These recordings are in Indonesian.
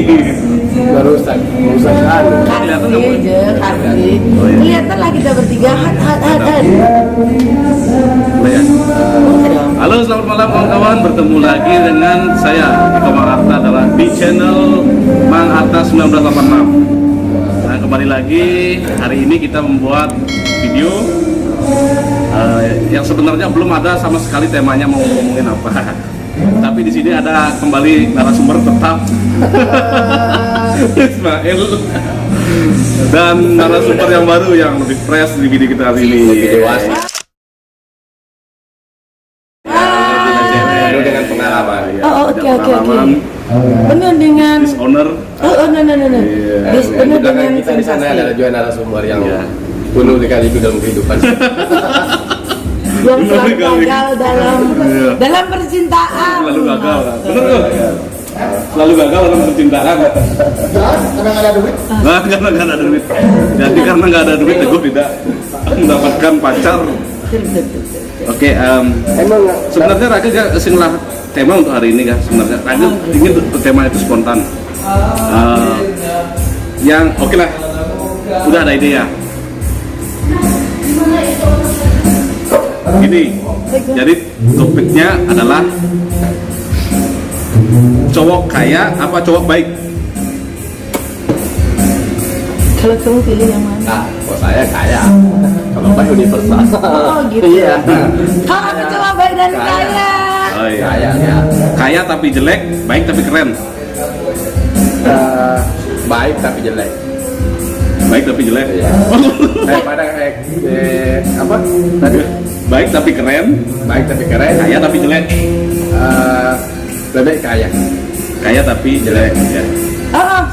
merusak Kelihatan kelihatan lah kita bertiga hat. Halo, selamat malam kawan-kawan. Bertemu lagi dengan saya Eko Mang Arta dalam di channel Mang Arta 1986. Nah, kembali lagi hari ini kita membuat video yang sebenarnya belum ada sama sekali temanya mau ngomongin apa. Tapi di sini ada kembali narasumber tetap Ismail dan narasumber yang baru yang lebih fresh di video kita hari ini. lebih dewasa dengan pengalaman. Oke. Penuh dengan Owner. no. Penuh dengan Kita di sana sensasi. adalah juga narasumber yang penuh sekaligus dalam kehidupan. Yang selalu gagal dalam percintaan. Selalu gagal, bener tuh? Selalu gagal dalam percintaan. Karena nggak ada duit. Nah, karena nggak ada duit. Jadi karena nggak ada duit, gue tidak mendapatkan pacar. Oke, Emang sebenarnya Raga gak sing lah tema untuk hari ini kan sebenarnya. Raga ingin tema itu spontan. Yang oke lah, udah ada ide ya. Gini, jadi topiknya adalah cowok kaya apa cowok baik? Kalau kamu pilih yang mana? kalau saya kaya, kalau baik universal. Oh gitu. Iya. Kalau aku cuma baik dan kaya. Oh, iya. Kaya ya. Kaya tapi jelek, baik tapi keren. Baik tapi jelek. Baik tapi jelek. Iya. Daripada apa tadi? Baik tapi keren, Baik tapi keren. kaya tapi jelek. Lebih kaya. Kaya tapi jelek. Ya.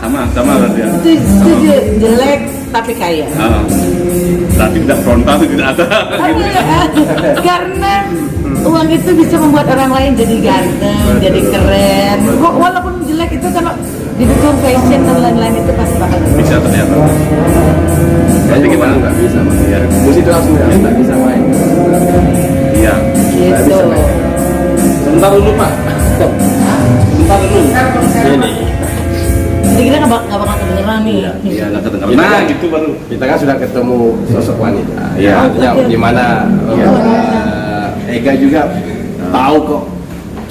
Sama berarti ya. Setuju. Jelek tapi kaya. Berarti tidak frontal, tidak ada. Gitu. Karena uang itu bisa membuat orang lain jadi ganteng, jadi keren. Walaupun jelek itu kalau didukung fashion dan lain-lain itu pasti bakal Bisa ternyata. Kayaknya gimana? nggak bisa, Mas. Iya. Musik itu langsung nggak bisa main. Iya. gitu. Sebentar dulu Pak. Sebentar dulu. Ini Jadi kita nggak bakal kedengeran nih. Iya, nggak kedengeran. Nah, gitu baru. kita kan sudah ketemu sosok wanita. Iya. Artinya Oke. gimana Ega juga tahu kok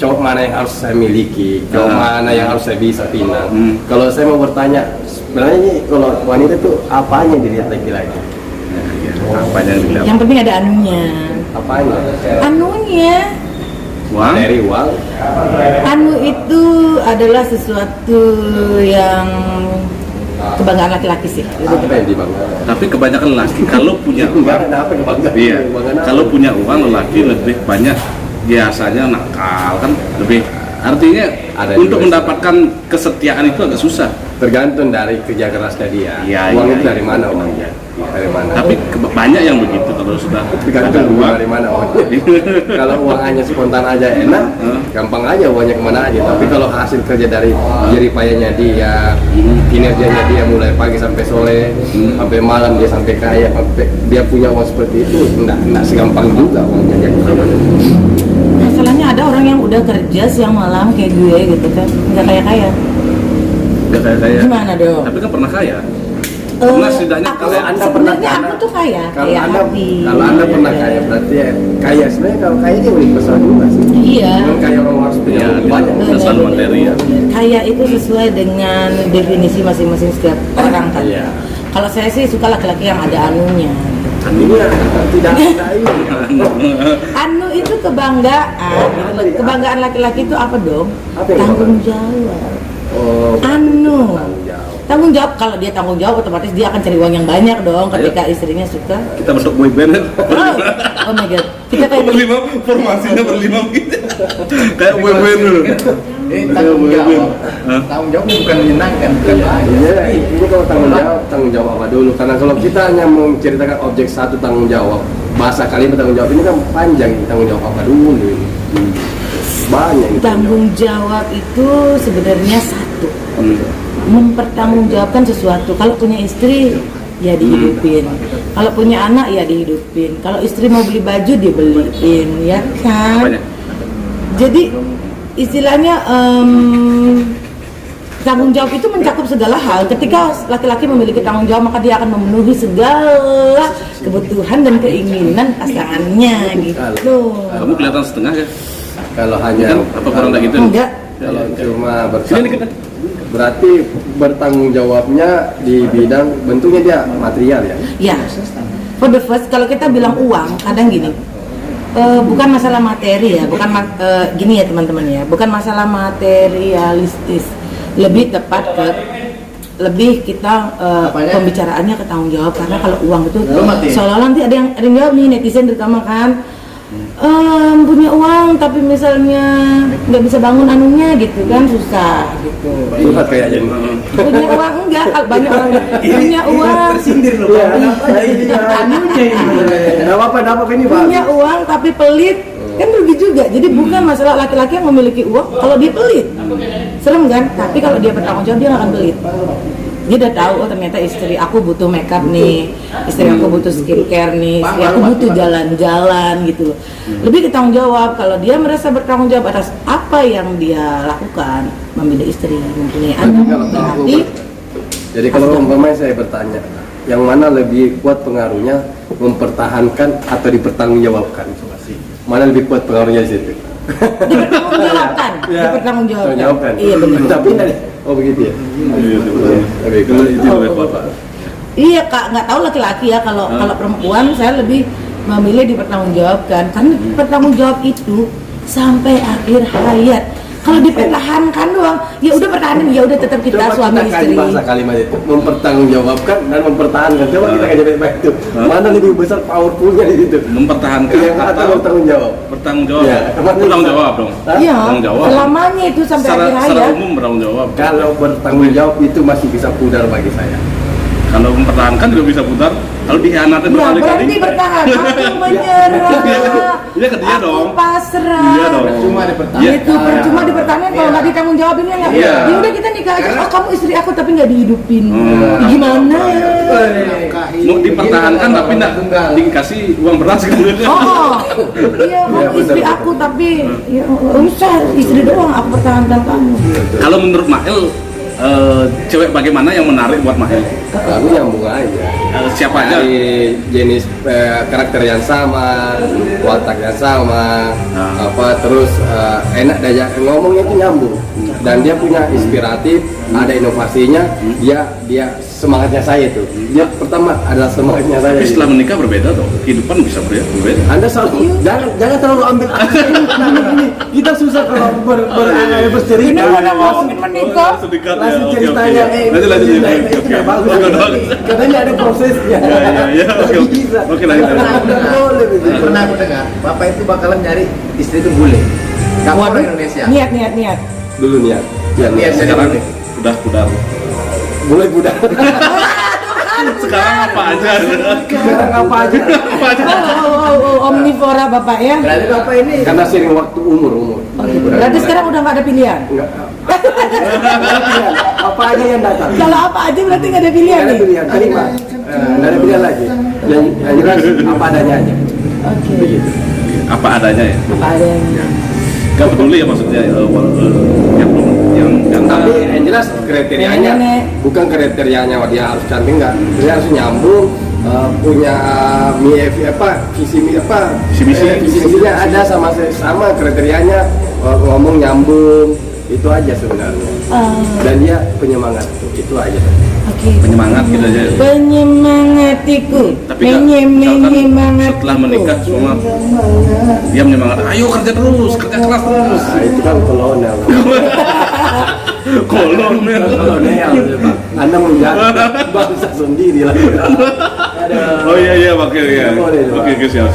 cowok mana yang harus saya miliki, cowok mana yang harus saya bisa pinang. Kalau saya mau bertanya, sebenarnya ini kalau wanita itu apanya dilihat laki-laki? Apa yang dilihat? Yang penting ada anunya. Apanya? Anunya, Uang? Dari uang. anu itu adalah sesuatu yang kebanggaan laki-laki sih. Apa yang dibanggakan? Tapi kebanyakan lelaki kalau punya uang, Apa yang bangga? iya. Banggakan apa? Kalau punya uang lelaki lebih banyak biasanya nakal kan lebih. Artinya Ada untuk juga. mendapatkan kesetiaan itu agak susah. Tergantung dari kerja kerasnya dia. Iya, Uang iya, itu iya. dari mana uangnya? Dari mana? Tapi banyak yang begitu kalau sudah tergantung ada uang. dari mana uangnya. Kalau uang hanya spontan aja enak, gampang aja uangnya kemana aja. Tapi kalau hasil kerja dari jerih payahnya dia, kinerjanya dia mulai pagi sampai sore, sampai malam dia sampai kaya, sampai dia punya uang seperti itu, enggak segampang juga uangnya jadi. Masalahnya ada orang yang udah kerja siang malam kayak gue gitu kan, nggak kaya-kaya. Nggak kayak saya. Gimana dong? Tapi kan pernah kaya. Pernah setidaknya Aku kalau Anda sebenarnya pernah- aku tuh kaya, Kalau kaya anda, hati. kalau anda pernah kaya berarti ya, kaya sebenarnya kalau kaya dia universal juga sih. Iya. Cuman kaya orang harus punya Iya, uang banyak. Benar. Selalu materi ya. Kaya itu sesuai dengan definisi masing-masing setiap orang kan. Iya. Kalau saya sih suka laki-laki yang ada anunya. Ini ya, tidak ini. Anu itu kebanggaan. gitu loh. Kebanggaan laki-laki itu apa dong? Apa yang Tanggung jawab. Oh, Anu. tanggung jawab. Tanggung jawab, kalau dia tanggung jawab otomatis dia akan cari uang yang banyak dong ketika istrinya suka. kita bentuk boy band kan? Oh my god. Kita kayak berlima, formasinya berlima gitu. Kayak boy band dulu. Tanggung jawab. Tanggung jawab bukan menyenangkan, bukan bahagia. Iya, ini kalau tanggung jawab apa dulu? Karena kalau kita hanya menceritakan objek satu tanggung jawab, bahasa kalimat tanggung jawab ini kan panjang. Tanggung jawab apa dulu? Ini. Banyak ini tanggung jawab itu sebenarnya satu. Mempertanggungjawabkan sesuatu. Kalau punya istri ya dihidupin. Kalau punya anak ya dihidupin. Kalau istri mau beli baju dia beliin, ya kan? Apanya? Jadi istilahnya Tanggung jawab itu mencakup segala hal. Ketika laki-laki memiliki tanggung jawab, maka dia akan memenuhi segala kebutuhan dan keinginan pasangannya gitu. Kamu kelihatan setengah ya? Kalau hanya Apa kurang kayak gitu? Enggak. kalau cuma Sini dikit. berarti bertanggung jawabnya di bidang bentuknya dia material ya. Ya, for the first, kalau kita bilang uang, kadang gini, bukan masalah materi ya, gini ya teman-teman ya, bukan masalah materialistis, lebih tepat ke lebih kita pembicaraannya ke tanggung jawab, karena kalau uang itu seolah-olah nanti ada yang jawab nih, netizen terutama kan, punya uang tapi misalnya nggak bisa bangun anunya gitu kan, susah gitu. Curhat kayaknya nih. Punya uang enggak, banyak orang punya uang Tersindir loh. Iya, Anunya ini. Nggak apa-apa ini Pak. punya uang tapi pelit kan rugi juga. Jadi bukan masalah laki-laki yang memiliki uang kalau dia pelit, serem kan, tapi kalau dia bertanggung jawab dia nggak akan pelit. Dia udah tahu, oh ternyata istri aku butuh makeup nih, istri aku butuh skincare nih, istri aku butuh jalan-jalan gitu loh. Lebih bertanggung jawab. Kalau dia merasa bertanggung jawab atas apa yang dia lakukan, memilih istri, mempunyai anak, berarti Jadi kalau umpamanya saya bertanya, yang mana lebih kuat pengaruhnya mempertahankan atau dipertanggungjawabkan? Mana lebih kuat pengaruhnya di situ? dipertanggungjawabkan, dipertanggungjawabkan. Iya benar. Tapi oh begitu ya. Itu lebih kuat, Pak. Iya kak, nggak tahu laki-laki ya. Kalau perempuan saya lebih memilih dipertanggungjawabkan, karena bertanggung jawab itu sampai akhir hayat. Kalau dipertahankan doang, ya udah pertahanin, ya udah tetap kita Coba suami kita kaji istri. bahasa kalimat itu, mempertanggungjawabkan dan mempertahankan. Coba kita kaji baik-baik itu. Mana lebih besar powerfulnya di situ? Mempertahankan Yang atau bertanggung jawab? bertanggung jawab. Ya, Bertanggung jawab dong. Iya, Bertanggung jawab. selamanya itu sampai Secara, akhir secara hayat. umum bertanggung jawab. Kalau bertanggung jawab itu masih bisa pudar bagi saya. Kalau mempertahankan juga bisa putar. Kalau dikhianati Ya berkali-kali. berarti bertahan, aku menyerah, Iya ke dia aku dong. pasrah. Iya dong. Cuma dipertahankan. Iya. Itu percuma dipertahankan kalau nggak ditanggung jawabinnya nggak. Iya. Ya udah kita nikah aja. Karena- Oh kamu istri aku tapi nggak dihidupin. Hmm. Gimana? Mau dipertahankan tapi nggak dikasih uang beras kemudian. Oh, iya kamu istri aku tapi ya usah istri doang aku pertahankan kamu. Kalau menurut Mael, cewek bagaimana yang menarik buat Mael? Kami nyambung aja. Siapa aja? Dari jenis karakter yang sama, watak yang sama, terus enak diajak ngomongnya itu nyambung, dan dia punya inspiratif, ada inovasinya, dia semangatnya saya tuh. Dia pertama adalah semangatnya saya. Tapi setelah menikah berbeda dong. Kehidupan bisa berbeda. Anda selalu jangan terlalu ambil ini. Kita susah kalau bercerita. Ini udah ngomongin menikah. Langsung ceritanya, Lanjut. itu tidak bagus. Katanya ada prosesnya. Iya. Oke, lanjut. Boleh begitu. Pernah aku dengar, bapak itu bakalan nyari istri itu bule. Kamu orang Indonesia. Niat. Dulu niat. Ya, Niat Sekarang udah pudar. mulai budak. Sekarang apa aja? Sekarang apa aja? Apa aja? Omnivora bapak ya. Berarti bapak ini Karena sering waktu umur. Berarti sekarang udah nggak ada pilihan. Enggak. Apa aja yang datang? Kalau apa aja berarti nggak ada pilihan Nggak ada nih. pilihan, terima. Nggak ada pilihan lagi. Yang jelas apa adanya aja. Oke. Begitu. Apa adanya ya? Apa adanya. Gak peduli ya maksudnya yang Tapi yang jelas kriterianya Nenek. bukan kriterianya dia harus cantik, enggak. Dia harus nyambung, punya visi misinya ada sama kriterianya, ngomong nyambung, itu aja sebenarnya. Dan dia penyemangat, itu aja. Oke. penyemangat gitu aja. Penyemangatiku. Tapi kan, Menyemangatiku. setelah menikah semua dia menyemangat, ayo kerja terus, kerja keras terus. Nah, itu kan kolonel. Kolonel. Kolonel, Pak. Anda menjaga bangsa sendiri lah. Oh iya oke ya. Boleh, Pak. Oke siap.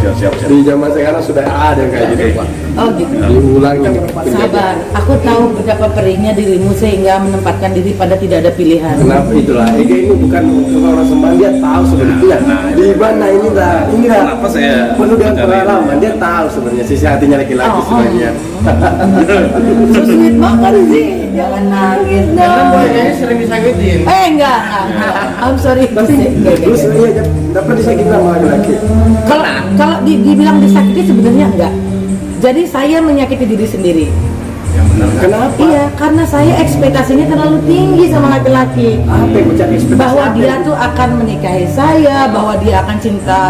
Di zaman sekarang sudah ada yang kayak gitu, Pak. Oh gitu. Diulangi. Sabar, aku tahu betapa perihnya dirimu sehingga menempatkan diri pada tidak ada pilihan. Kenapa itulah? Ega ini bukan orang sembahyang, dia tahu sebenarnya. Di mana ini dah, Kenapa saya penuh dengan mencari pengalaman. Dia tahu sebenarnya sisi hatinya laki-laki sebenarnya. So sweet banget sih. Jangan nangis Karena dong. boynya sering disakitin. Enggak. I'm sorry. Terus iya, dapat disakiti sama laki-laki. Kalau dibilang disakiti sebenarnya enggak. Jadi saya menyakiti diri sendiri. Kenapa? Iya, karena saya ekspektasinya terlalu tinggi sama laki-laki. Apa yang mencari ekspektasi? Bahwa apa dia itu? tuh akan menikahi saya, bahwa dia akan cinta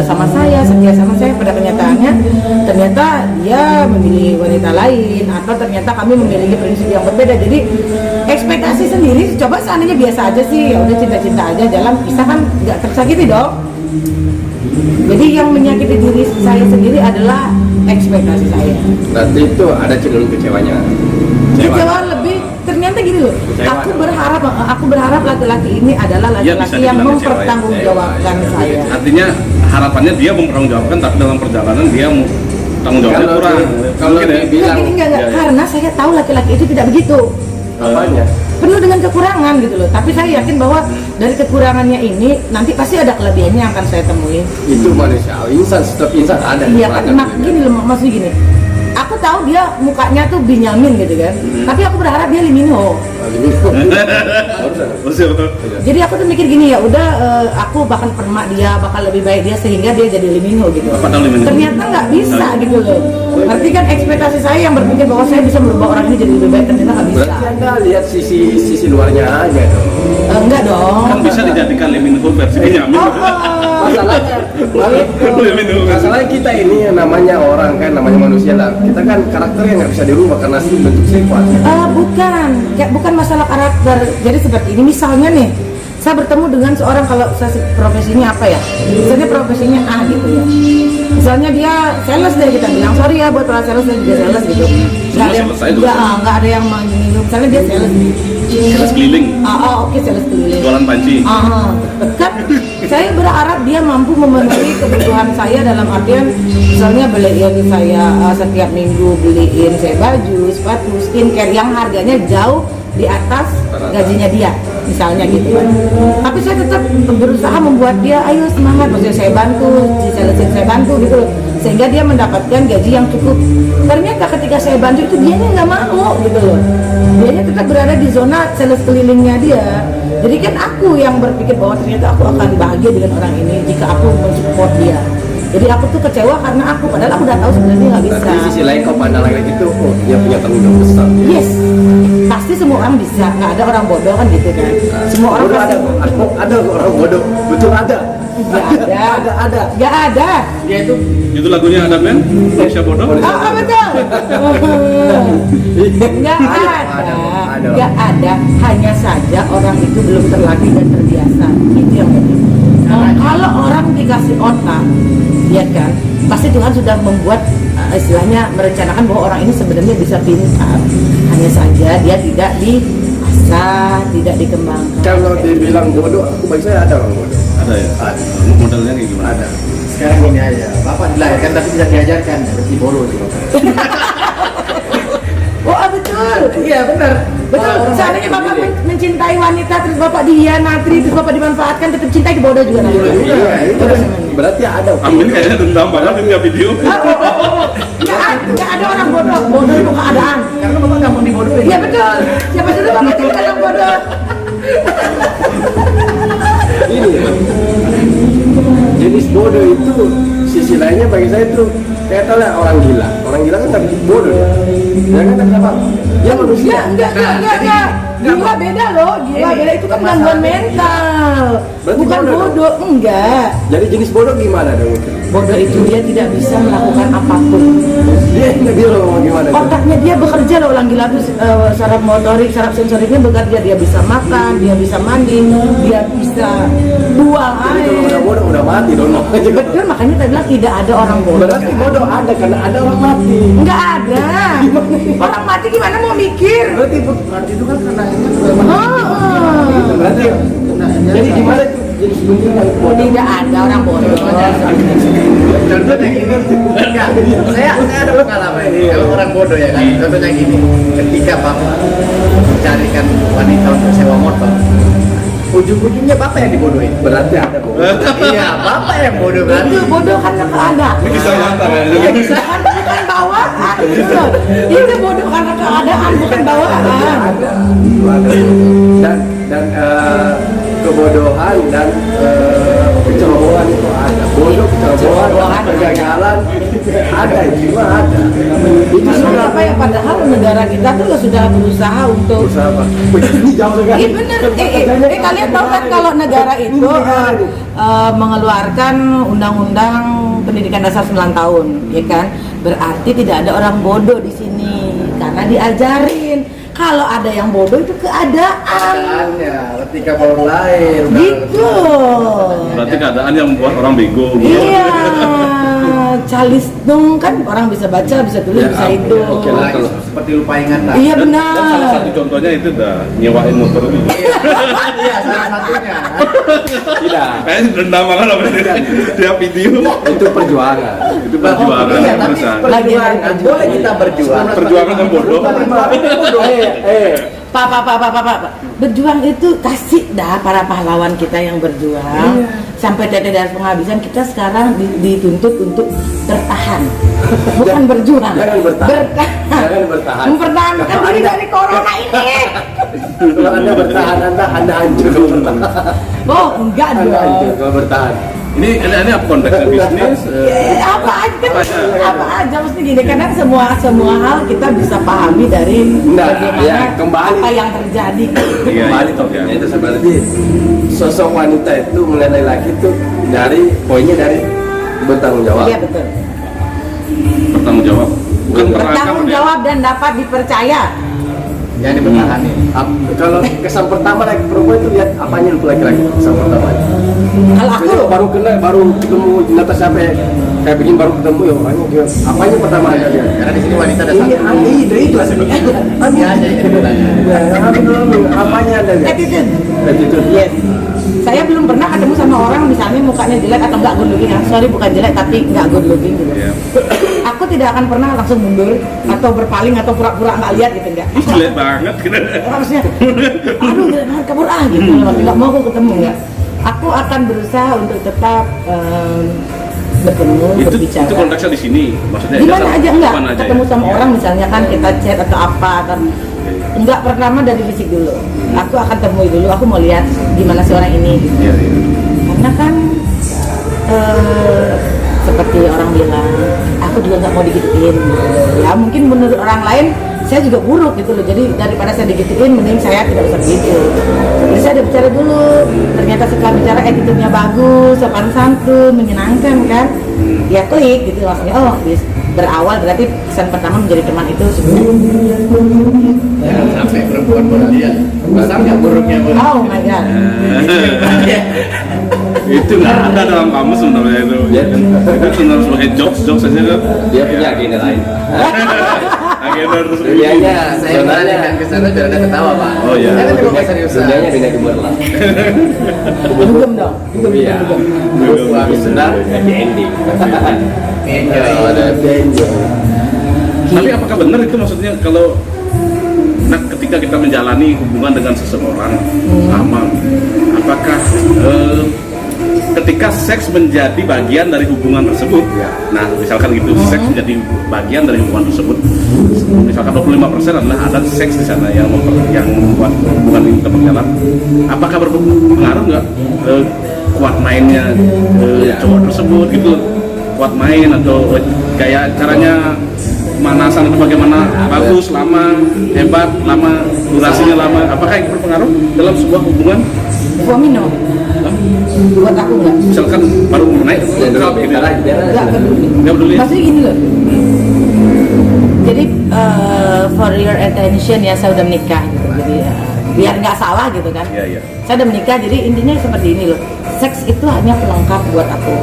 sama saya, setia sama saya. Pada kenyataannya, ternyata dia memilih wanita lain, atau ternyata kami memiliki prinsip yang berbeda. Jadi ekspektasi sendiri, coba seandainya biasa aja sih, ya udah cinta-cinta aja, jalan pisah kan nggak tersakiti dong. Jadi yang menyakiti diri saya sendiri adalah ekspektasi saya. Berarti itu ada cenderung kecewanya. Kecewa lebih, ternyata gini loh. Kecewa. Aku berharap laki-laki ini adalah Ya, laki-laki bisa yang dibilang mempertanggungjawabkan saya. Artinya harapannya dia mempertanggungjawabkan, tapi dalam perjalanan dia tanggung jawabnya Kalau kurang. kalau Mungkin ya. dibilang Enggak, Iya, iya. karena saya tahu laki-laki itu tidak begitu. apanya? Penuh dengan kekurangan gitu loh. Tapi saya yakin bahwa dari kekurangannya ini nanti pasti ada kelebihannya yang akan saya temui. Itu manusia, insan, setiap insan ada. Iya kan, kekurangan. gini loh, maksudnya gini. Aku tahu dia mukanya tuh Binyamin gitu kan. Tapi aku berharap dia Lee Min-ho. Betul, betul. Jadi aku tuh mikir gini, ya udah aku bakal permak dia, bakal lebih baik dia sehingga dia jadi Lee Min-ho gitu. Bapak tahu Lee Min-ho? Ternyata nggak bisa gitu loh. Berarti kan ekspektasi saya yang berpikir bahwa saya bisa merubah orang ini jadi lebih baik, ternyata nggak bisa. Berarti Anda lihat sisi luarnya aja dong. Enggak dong. Kan bisa dijadikan Lee Min-ho versi Benyamin. Masalahnya kita ini yang namanya orang kan, namanya manusia lah. Kita kan karakternya nggak bisa dirubah karena bentuk sifat. Bukan masalah karakter. Jadi seperti ini, misalnya nih, saya bertemu dengan seorang, kalau saya profesinya apa ya? Misalnya profesinya A gitu ya. Misalnya dia sales deh, kita bilang sorry ya buat para sales dan juga sales gitu. Nggak ada yang menyinggung. Misalnya dia sales nih. Sales keliling, Oke, sales keliling. jualan panci. Kan saya berharap dia mampu memenuhi kebutuhan saya dalam artian misalnya beliin saya setiap minggu beliin saya baju, sepatu, skincare yang harganya jauh di atas gajinya dia misalnya gitu kan. Tapi saya tetap berusaha membuat dia ayo semangat, maksudnya saya bantu, saya bantu gitu loh, sehingga dia mendapatkan gaji yang cukup. Ternyata ketika saya bantu itu dianya nggak mau gitu loh, dianya tetap berada di zona sales kelilingnya dia. Jadi kan aku yang berpikir bahwa ternyata aku akan bahagia dengan orang ini jika aku mensupport dia. Jadi aku tuh kecewa karena padahal aku udah tahu sebenarnya nggak bisa. Tapi di sisi lain kau pandang lagi itu, oh dia punya tanggung jawab besar. Yes, pasti semua orang bisa, nggak ada orang bodoh kan gitu kan. Semua orang Bodoh pasti ada orang bodoh, betul ada. ada. Nggak ada. Dia itu Itu lagunya ada band Manusia Bodoh. Betul. Nggak ada. Hanya saja orang itu belum terlatih dan terbiasa. Itu yang penting. Kalau orang dikasih otak, ya kan, pasti Tuhan sudah membuat istilahnya merencanakan bahwa orang ini sebenarnya bisa pintar. Hanya saja dia tidak diasah, tidak dikembangkan. kalau dibilang bodoh, aku bagi saya ada orang bodoh. Ada ya? Ada. Modelnya kayak gimana? Ada. Sekarang gini aja, bapak dilahirkan tapi tidak diajarkan seperti bodoh sih bapak. Betul. Iya benar. Betul. Seandainya bapak mencintai wanita terus bapak dihianati terus bapak dimanfaatkan, tetap cinta itu bodoh juga namanya. Iya, itu berarti ada. Amin kayaknya dendam banget di tiap video. Nggak ada orang bodoh. Bodoh itu keadaan. Karena bapak gampang dibodohin. Iya betul. Siapa suruh bapak jadi orang bodoh? Ini jenis bodoh itu sisi lainnya bagi saya itu kayak tahu lah orang gila kan tapi bodoh dia kan tapi apa dia manusia. Enggak. Gila beda loh. Gila beda itu kan gangguan mental. Berarti Bukan bodoh bodoh. Enggak. Jadi jenis bodoh gimana dong itu? Bodoh itu dia tidak bisa melakukan apapun. Dia nggak bisa ngomong gimana tuh? Otaknya dia bekerja loh, orang gila tuh saraf motorik, saraf sensoriknya bekerja, dia bisa makan, dia bisa mandi, dia bisa buang Jadi kalau udah air. bodoh udah mati dong. Betul, makanya saya bilang tidak ada orang bodoh. Berarti bodoh ada karena ada orang mati. Enggak ada. Orang mati gimana mau mikir? Berarti itu kan karena Oh. berarti jadi gimana tuh jadi sebenarnya bodoh? Tidak ada orang bodoh. Contohnya gini, enggak, saya ada pengalaman ini. Kalau orang bodoh ya kan, contohnya gini, ketika bapak mencarikan wanita untuk sewa motor, ujung-ujungnya bapak yang dibodohin. Berarti ada bodoh. Iya, bapak yang bodoh berarti. Itu bodoh karena keadaan. Ini kisah nyata Ya, kayaknya. bukan bawaan gitu loh. Itu bodoh karena keadaan, bukan bawaan. Ada. Dan kebodohan dan kecerobohan itu ada. Bodoh, kecerobohan, Kecerobohan. kegagalan Ada, itu mah ada. Itu sudah Apa ya, padahal negara kita tuh sudah berusaha untuk usaha apa? Ini jauh sekali. Iya bener, kalian tahu kan kalau negara itu mengeluarkan undang-undang pendidikan dasar 9 tahun, ya kan? Berarti tidak ada orang bodoh di sini karena diajarin. Kalau ada yang bodoh itu keadaan. keadaannya ketika baru lahir Gitu. Berarti keadaan yang membuat orang bego. Iya, calis dong kan orang bisa baca, bisa tulis, Ya, bisa oke, hidup. oke. lagi seperti lupa ingatan. Iya Dan benar. salah satu contohnya itu udah nyewain motor itu. Iya, salah satunya. Tidak. Kayaknya dendam banget loh dia video. Itu perjuangan. Itu perjuangan Iya, tapi perusahaan. perjuangan boleh kita berjuang. Perjuangan yang bodoh. Pak. Berjuang itu kasih dah para pahlawan kita yang berjuang. Sampai titik darah penghabisan, kita sekarang dituntut untuk bertahan. Bukan berjuang. Jangan bertahan. Jangan bertahan. Mempertahankan diri dari corona ini. Kalau Anda bertahan, Anda hancur. Oh, enggak Anda hancur dong. kalau bertahan. Ini apa konteksnya bisnis? Apa aja, Apa apa aja mesti gini, karena semua hal kita bisa pahami dari Nah, bagaimana ya, kembali. apa yang terjadi. Iya, Kembali iya. topiknya itu sebenarnya sosok wanita itu mengenai laki itu dari poinnya dari bertanggung jawab. Iya betul. Bertanggung jawab. Bukan Bertanggung ya. jawab dan dapat dipercaya. Yang dipertahani. Kalau kesan pertama lagi perempuan itu lihat apanya dulu laki-laki kesan pertama. Kalau aku Jadi baru ketemu Nata siapa ya? Kayak begini baru ketemu ya orangnya dia. Apanya pertama aja dia? Karena di sini wanita ada Ini satu. itu sebenarnya. Ini aja yang ditanya. Apanya ada dia? attitude. Attitude. Yes. Saya belum pernah ketemu sama orang misalnya mukanya jelek atau enggak good looking. Sorry bukan jelek tapi enggak good looking gitu. Iya. Aku tidak akan pernah langsung mundur atau berpaling atau pura-pura nggak lihat gitu enggak. Jelek banget gitu. Harusnya, aduh jelek banget kabur gitu. Nggak mau aku ketemu enggak. Aku akan berusaha untuk tetap bertemu, Itu berbicara. konteksnya di sini. Maksudnya Di ya, mana aja enggak mana aja ketemu ya? sama orang misalnya kan kita chat atau apa kan. Enggak pertama dari fisik dulu. Aku akan temui dulu, aku mau lihat gimana si orang ini gitu. Iya, iya. Karena kan seperti orang bilang, aku juga nggak mau digituin. Ya mungkin menurut orang lain saya juga buruk gitu loh. Jadi daripada saya digituin, mending saya tidak usah begitu. Jadi saya udah bicara dulu. Ternyata setelah bicara attitude-nya bagus, sopan santun, menyenangkan kan. Ya klik gitu maksudnya. Oh, berawal berarti kesan pertama menjadi teman itu Jangan sampai perempuan berlian. Besar nggak buruknya buruk. oh my god. Itu nggak ada dalam kamus sebenarnya itu. Ya. Itu sebenarnya sebagai jokes saja kan. Dia punya agenda lain. Agenda terus. Dunianya Saya sebenarnya menanyakan ke sana biar ada ketawa pak. Oh, iya. Jangan dibawa seriusan. dunianya dunia gemerlap. Dugem dong. Iya. Habis sudah happy ending. Oh, ada happy ending. Tapi apakah benar itu maksudnya kalau ketika kita menjalani hubungan dengan seseorang lama, apakah ketika seks menjadi bagian dari hubungan tersebut, nah misalkan gitu, seks menjadi bagian dari hubungan tersebut, misalkan 25% adalah ada seks di sana yang membuat hubungan itu tetap berjalan, apakah berpengaruh nggak kuat mainnya cowok tersebut gitu, kuat main atau gaya caranya pemanasan atau bagaimana, bagus, lama, hebat, lama, durasinya lama, apakah itu berpengaruh dalam sebuah hubungan? For me no. Buat aku enggak. Misalkan baru naik, drop gitu. Enggak peduli. Nggak peduli. Maksudnya gini loh. Jadi for your attention ya saya udah menikah gitu. Jadi biar nggak salah gitu kan. Iya, iya. Saya udah menikah jadi intinya seperti ini loh. Seks itu hanya pelengkap buat aku.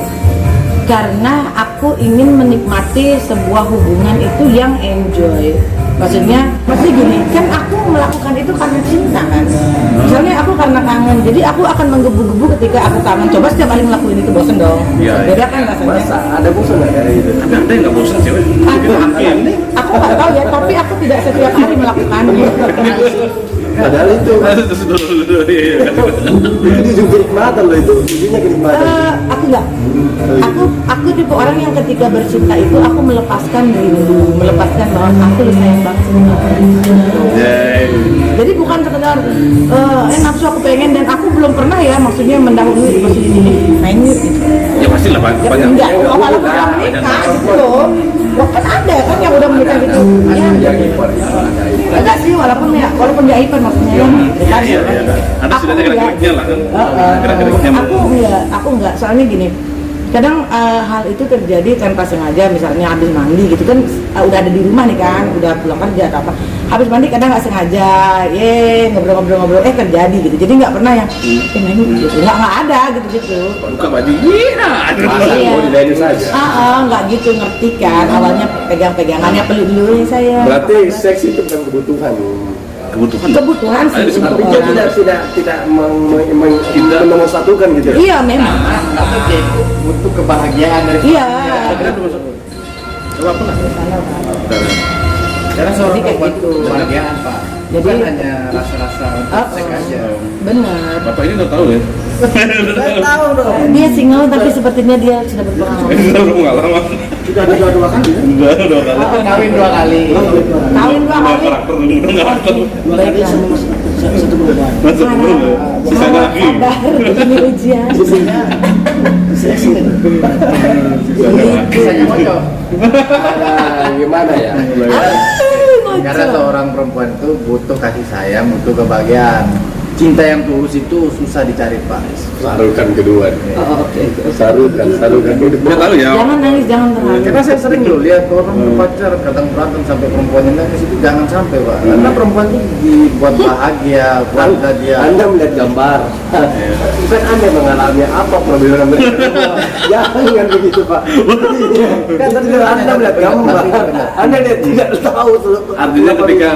Karena aku ingin menikmati sebuah hubungan itu yang enjoy. Maksudnya gini, kan aku melakukan itu karena cinta kan. Misalnya aku karena kangen, jadi aku akan menggebu-gebu ketika aku kangen. Coba setiap kali ngelakuin itu bosen dong. Iya, iya. Beda kan rasanya. Masa ada bosan nggak dari itu? Tapi ada yang nggak bosan cewek? Aku nggak tahu ya, tapi aku tidak setiap hari melakukannya. Padahal itu Iya. itu juga kenikmatan loh, itu ujungnya kenikmatan. Aku enggak. Aku tipe orang yang ketika bercinta itu aku melepaskan rindu, melepaskan bahwa aku lu sayang banget sama kamu. Jadi bukan sekedar nafsu aku pengen, dan aku belum pernah ya maksudnya mendahului posisi ini main gitu. Ya pasti lah Ya, banyak. enggak, kalau udah menikah gitu loh. Wah, kan ada kan yang udah menikah gitu. Ya, Yang impor ya. enggak sih, walaupun dia ipar maksudnya ya. Iya. Ada setidaknya gerak-geriknya lah kan. Gerak-geriknya. Aku enggak, soalnya gini. Kadang hal itu terjadi tanpa sengaja, misalnya habis mandi gitu kan, udah ada di rumah nih kan, udah pulang kerja atau apa, habis mandi kadang nggak sengaja, ngobrol-ngobrol terjadi gitu, jadi nggak pernah yang main gitu, nggak ada gitu. Buka baju. Iya. Masa mau dilainin saja. Nggak gitu, ngerti kan, awalnya pegang-pegangannya peluk dulu ya saya. Berarti seks itu bukan kebutuhan. Kebutuhan Kebutuhan sih Tapi untuk Tapi dia orang. tidak menomor-satukan gitu. Iya memang. Tapi butuh kebahagiaan dari Iya. Coba apa lah? karena seorang Jadi kayak perempuan gitu. itu kebahagiaan Pak. Jadi- Bukan hanya rasa-rasa untuk seks aja. Benar. Bapak ini udah tahu ya? Saya tahu dong. Dia single tapi sepertinya dia sudah berpengalaman. Udah pengalaman. Sudah ada dua kali. Udah kali. Kawin 2 kali. Kawin dua Udah kali. karakter dulu, udah karakter. Baiklah. Satu perubahan. Masuk dulu ya. Sisa lagi. Sabar, ini ujian. Sisanya sesi. Sisanya kocok. Gimana ya? Karena seorang perempuan itu butuh kasih sayang, butuh kebahagiaan. Cinta yang tulus itu susah dicari Pak. Sarukan kedua. Oke. Sarukan. Dia tahu ya. Jangan nangis, jangan terharu. Karena saya sering loh lihat orang berpacar kadang berantem sampai perempuannya nangis, itu jangan sampai Pak. Karena perempuan itu dibuat bahagia, keluarga dia. Anda melihat gambar, bukan Anda mengalami apa problem mereka. Jangan begitu Pak. Kan tadi Anda melihat gambar, Anda tidak tahu. Artinya ketika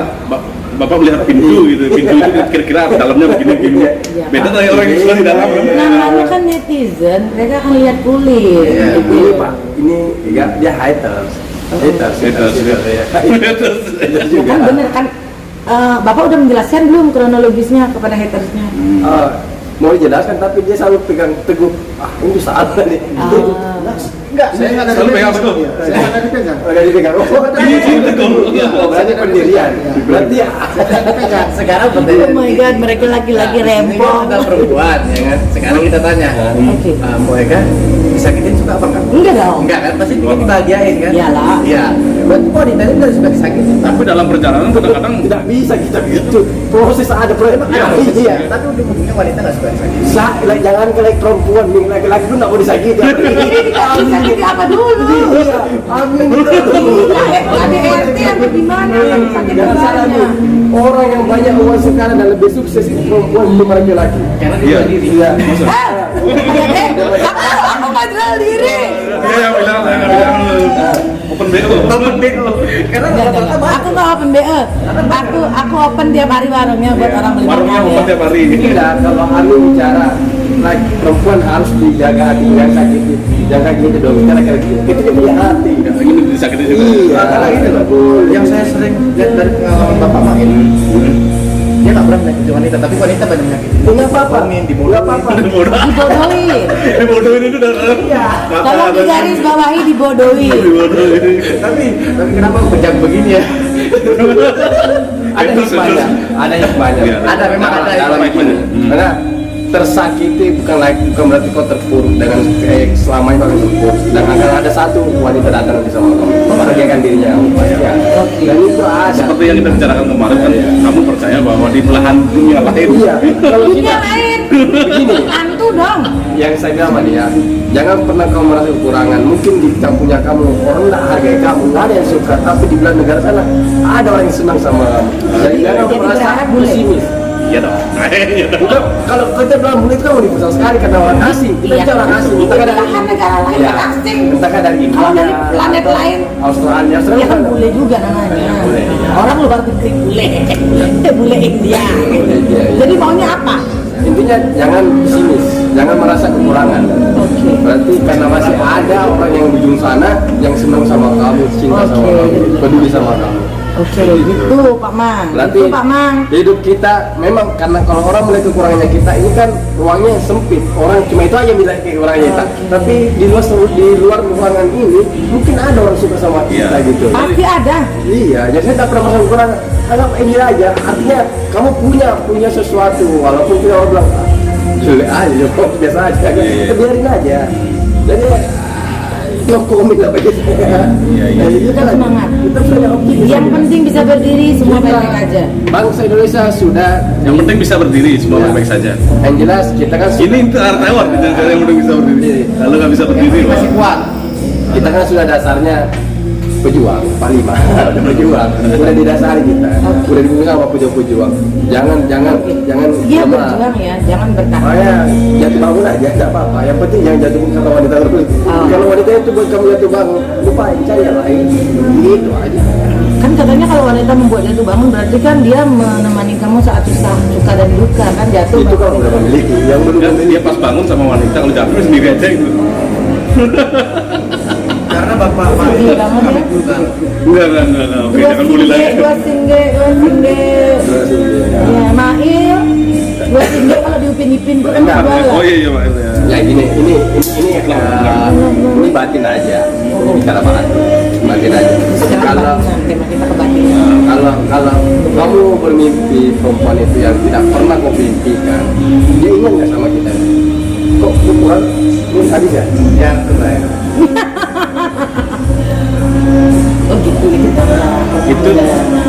Bapak melihat pintu gitu, pintu itu kira-kira dalamnya begini. Beda dari orang yang sudah di dalam. Namanya kan netizen, mereka akan lihat kulit. Iya. Ini Pak, ini ya dia haters. Haters juga. Kan bener kan, Bapak udah menjelaskan belum kronologisnya kepada hatersnya? Mau dijelaskan tapi dia selalu pegang teguh. Ini salah nih. Enggak, saya nggak ada Selalu pegang betul. Saya nggak ada dipegang. Agak dipegang. Berarti pendirian. Berarti ya. Sekarang Oh my god, mereka laki-laki Ini kan rempong. kita perempuan, ya kan? Sekarang kita tanya, Oke. Mbak Eka disakitin suka apa enggak? Enggak dong. Enggak kan? Pasti bikin dibahagiain kan? Iyalah. Iya. Buat wanita itu nggak suka disakitin. Tapi dalam perjalanan kadang-kadang Tidak bisa kita gitu. Proses ada proses. Iya. Tapi ujung-ujungnya wanita nggak suka disakitin. Jangan ke perempuan, laki-laki pun nggak mau disakiti. Sakit apa dulu? Iya, amin. Ada RT apa gimana? Sakit Jangan salah nih. banyak. Orang yang banyak uang sekarang dan lebih sukses itu perempuan belum laki-laki. Karena Iya. dia diri. Iya. Aku nggak jual diri. dia yang bilang saya nggak bilang open BO. Karena rata-rata banyak. Aku nggak open BE. Aku open tiap hari warungnya buat orang beli Warungnya makan open ya. tiap hari. Tidak, kalau Anu bicara laki perempuan harus dijaga hati, jangan sakiti, jangan gitu dong. Karena kita punya hati. Ini disakiti juga. Iya. Karena ini loh, yang saya sering lihat dari pengalaman Bapak Mak ini, dia nggak pernah menyakiti wanita, tapi wanita banyak menyakiti. Enggak apa-apa. Dibohongin, Enggak apa-apa. Dibodohin. Dibodohin itu udah. Iya. Tolong digaris bawahi dibodohin. tapi kenapa kejam begini ya? Ada hikmahnya, ada hikmahnya. Iya, ada, memang ada dalam hikmahnya. Karena tersakiti bukan berarti kau terpuruk dengan selamanya kau terpuruk. Dan akan ada satu wanita datang nanti sama kamu, membahagiakan dirinya. Ya. Dan itu ada. Seperti yang kita bicarakan kemarin kan, kamu percaya bahwa di belahan dunia lain. Iya. Kalau Dunia kita lain. begini, Antu dong. yang saya bilang sama dia, jangan pernah kamu merasa kekurangan. Mungkin di kampungnya kamu orang nggak hargai kamu, nggak ada yang suka. Tapi di belahan negara sana ada orang yang senang sama kamu. Jadi jangan jadi merasa berharap boleh. pesimis. Iya dong. Iya dong. Bukan, kalau kita bilang boleh itu kan universal sekali karena orang asing. Kita Iya. bicara orang asing. Entah dari Belahan negara lain Iya. kan asing. Entah dari India, Kalau dari planet atau lain, Australia, ya kan bule juga namanya. Iya, bule, iya. Orang luar negeri bule, bule India. Bule, iya. Jadi maunya apa? Intinya jangan pesimis, jangan merasa kekurangan. Oke. Berarti karena masih ada orang yang di ujung sana yang senang sama kamu, cinta sama Oke. kamu, peduli sama kamu. Oke, gitu Pak Mang. Berarti Itu Pak Mang. hidup kita memang karena kalau orang melihat kekurangannya kita ini kan ruangnya sempit. Orang cuma itu aja bisa kekurangannya kita. Tapi di luar ruangan ini mungkin ada orang suka sama kita Iya. gitu. Pasti ada. Iya, jadi saya tak pernah masuk kekurangan. Anggap ini aja. Artinya kamu punya sesuatu walaupun kita orang bilang sulit aja, kok biasa aja. Kita biarin aja. Jadi no comment lah bagi saya. Iya. Jadi Tetap semangat. Tetap saja optimis. Yang penting bisa berdiri, semua Kita- baik-baik aja. Bangsa Indonesia sudah Yang penting bisa berdiri, semua Iya. baik-baik saja. yang jelas kita kan Ini itu arti awal yang penting bisa berdiri. Kalau nggak bisa berdiri, Pak. masih kuat. Kita kan sudah dasarnya pejuang, Pak Lima. Udah berjuang, udah didasari kita. Udah dibungkus sama pejuang. Jangan Dia lemah. berjuang ya, jangan bertahan. Makanya jatuh bangun aja, nggak apa-apa. Yang penting jangan jatuh bangun sama wanita terus. Kalau wanita itu buat kamu jatuh bangun, lupain, cari yang lain. Gitu aja. Kan katanya kalau wanita membuat jatuh bangun berarti kan dia menemani kamu saat susah, suka dan duka kan jatuh. Itu bangun. kalau udah memiliki, yang belum Kan memiliki. dia pas bangun sama wanita, kalau jatuh sendiri aja gitu. Karena bapak Mali Sedih banget ya. juga Enggak. Oke, jangan bully lagi. Dua singge. Ya, Mail. Dua singge kalau diupin-ipin tuh kan Enggak, jual. Oh iya, Pak. Ya. Ya gini, ini batin aja. Ini bicara batin aja. Sekarang Kalau batinan, tema kita ke batinan. kalau kamu bermimpi perempuan itu yang tidak pernah kau mimpikan, dia ingat nggak sama kita? Kok kurang? Belum habis ya? yang keren. Oh gitu itu. Itu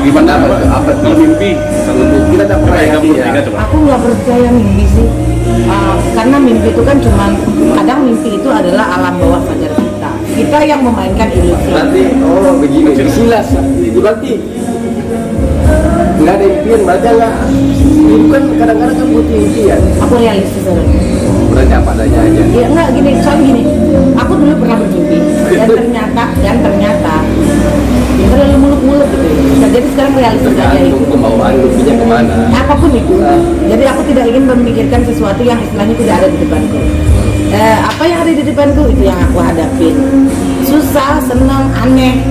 gimana apa kalau mimpi? Kalau kita tidak pernah Kayak ya. kamu bertiga coba. Aku nggak percaya mimpi sih. Karena mimpi itu kan cuman kadang mimpi itu adalah alam bawah sadar kita. Kita yang memainkan ilusi. Berarti oh begini, silas. Itu berarti nggak ada impian, berarti nggak. Itu kan kadang-kadang kan butuh impian. Aku realistis sebenarnya. Berarti apa adanya aja. Ya enggak gini, soalnya gini. Aku dulu pernah bermimpi dan ternyata terlalu muluk-muluk gitu. Nah, jadi sekarang realistis aja Tergantung itu. pembawaan lukinya kemana. Apapun itu. Jadi aku tidak ingin memikirkan sesuatu yang istilahnya tidak ada di depanku. Apa yang ada di depanku itu yang aku hadapin. Susah, senang, aneh.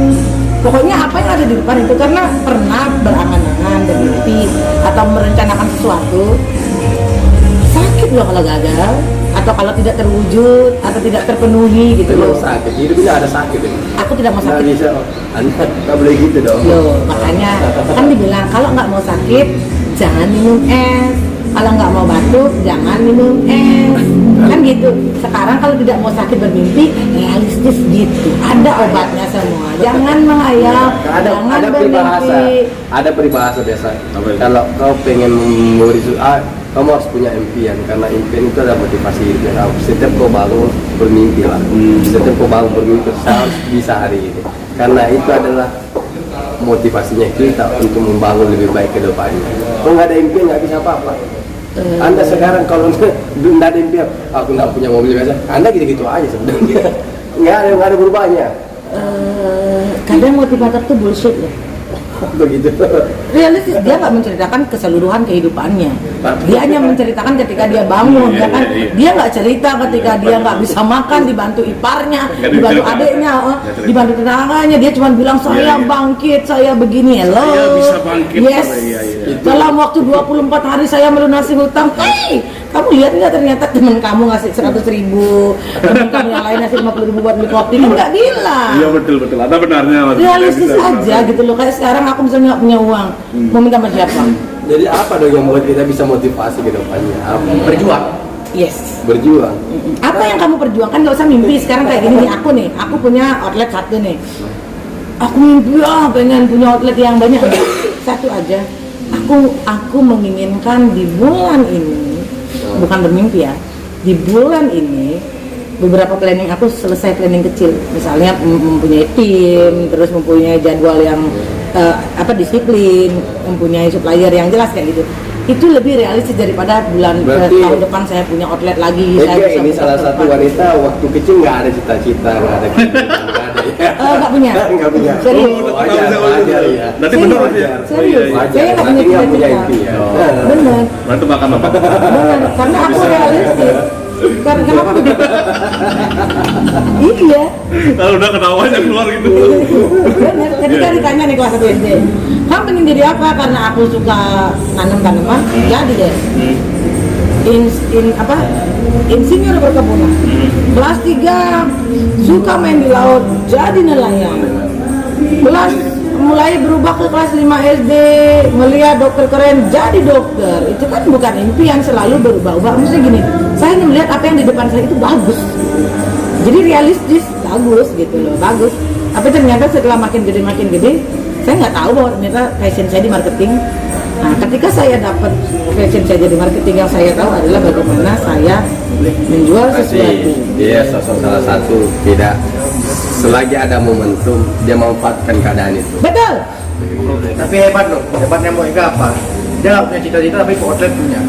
Pokoknya apa yang ada di depan itu karena pernah berangan-angan, bermimpi atau merencanakan sesuatu. Sakit loh kalau gagal atau kalau tidak terwujud atau tidak terpenuhi gitu Itu loh. sakit, hidup ini ada sakit ini. Aku tidak mau Nggak sakit. bisa, Anda nggak boleh gitu dong. Loh, makanya kan dibilang kalau nggak mau sakit jangan minum es, kalau nggak mau batuk jangan minum es, kan gitu. Sekarang kalau tidak mau sakit bermimpi realistis gitu, ada obatnya semua. Jangan menghayal, jangan ada peribahasa, bermimpi. ada peribahasa biasa. Apa itu? Kalau kau pengen memberi kamu harus punya impian karena impian itu adalah motivasi hidup. Nah, setiap kau bangun bermimpi lah. Setiap kau bangun bermimpi saya harus bisa hari ini. Karena itu adalah motivasinya kita untuk membangun lebih baik ke depannya. Kalau nggak ada impian nggak bisa apa-apa. Anda sekarang kalau nggak ada impian, aku nggak punya mobil biasa. Anda gitu-gitu aja sebenarnya. Nggak ada berubahnya. Kadang motivator tuh bullshit ya. Begitu. Realistis, dia nggak menceritakan keseluruhan kehidupannya. Dia hanya menceritakan ketika dia bangun, Iya, ya kan? iya, iya. Dia nggak cerita ketika dia nggak bisa makan, dibantu iparnya, Nggak dibantu diceritakan. adiknya, Nggak cerita. dibantu tetangganya. Dia cuma bilang saya Iya, iya. bangkit, saya begini, hello. Saya bisa bangkit. Yes. Iya, iya. Dalam waktu 24 hari saya melunasi hutang. Hey, kamu lihat nggak ternyata teman kamu ngasih 100.000, teman kamu yang lain ngasih 50.000 buat beli kopi, kan nggak bilang. Iya betul. Ada benarnya. Mas. Realistis Bisa, aja gitu loh. Kayak sekarang aku misalnya nggak punya uang, mau minta sama siapa? Jadi apa dong yang membuat kita bisa motivasi ke depannya? Apa? Berjuang. Yes. Berjuang. Apa yang kamu perjuangkan? Nggak usah mimpi sekarang kayak gini nih. Aku punya outlet satu nih. Aku mimpi pengen punya outlet yang banyak. Satu aja. Aku menginginkan di bulan ini, bukan bermimpi ya. Di bulan ini beberapa planning aku selesai planning kecil. Misalnya mempunyai tim, terus mempunyai jadwal yang disiplin, mempunyai supplier yang jelas kayak gitu. Itu lebih realistis daripada bulan Berarti- tahun depan saya punya outlet lagi. saya Ega bisa ini buka salah satu tempat. wanita waktu kecil nggak ada cita-cita, nggak ada keinginan, nggak ada ya. Nggak punya. Nggak punya. Serius. Wajar ya. Berarti benar Mas, ya? Wajar. Serius. Wajar. Saya nggak Berarti punya nggak punya cita-cita. impian. Oh. Benar. Berarti makan apa? Benar. Karena aku Bisa. realistis. Kenapa begitu? Iya. Kalau udah ketahuan yang keluar gitu. Benar. Ketika ditanya nih kelas 1 SD, kamu pengen jadi apa? Karena aku suka nanam tanaman, jadi deh. Insinyur perkebunan. Kelas 3 suka main di laut, jadi nelayan. Mulai berubah ke kelas 5 SD, melihat dokter keren, jadi dokter. Itu kan bukan impian, selalu berubah-ubah. Maksudnya gini, saya melihat apa yang di depan saya itu bagus, jadi realistis, bagus gitu loh, bagus. Tapi ternyata setelah makin gede, saya nggak tahu bahwa ternyata passion saya di marketing. Nah, ketika saya dapat passion saya jadi marketing, yang saya tahu adalah bagaimana saya menjual sesuatu. Iya, salah satu tidak selagi ada momentum dia memanfaatkan keadaan itu. Betul. Tapi hebat loh, hebatnya Mbok Ega apa? Dia nggak punya cita-cita tapi kok outlet punya.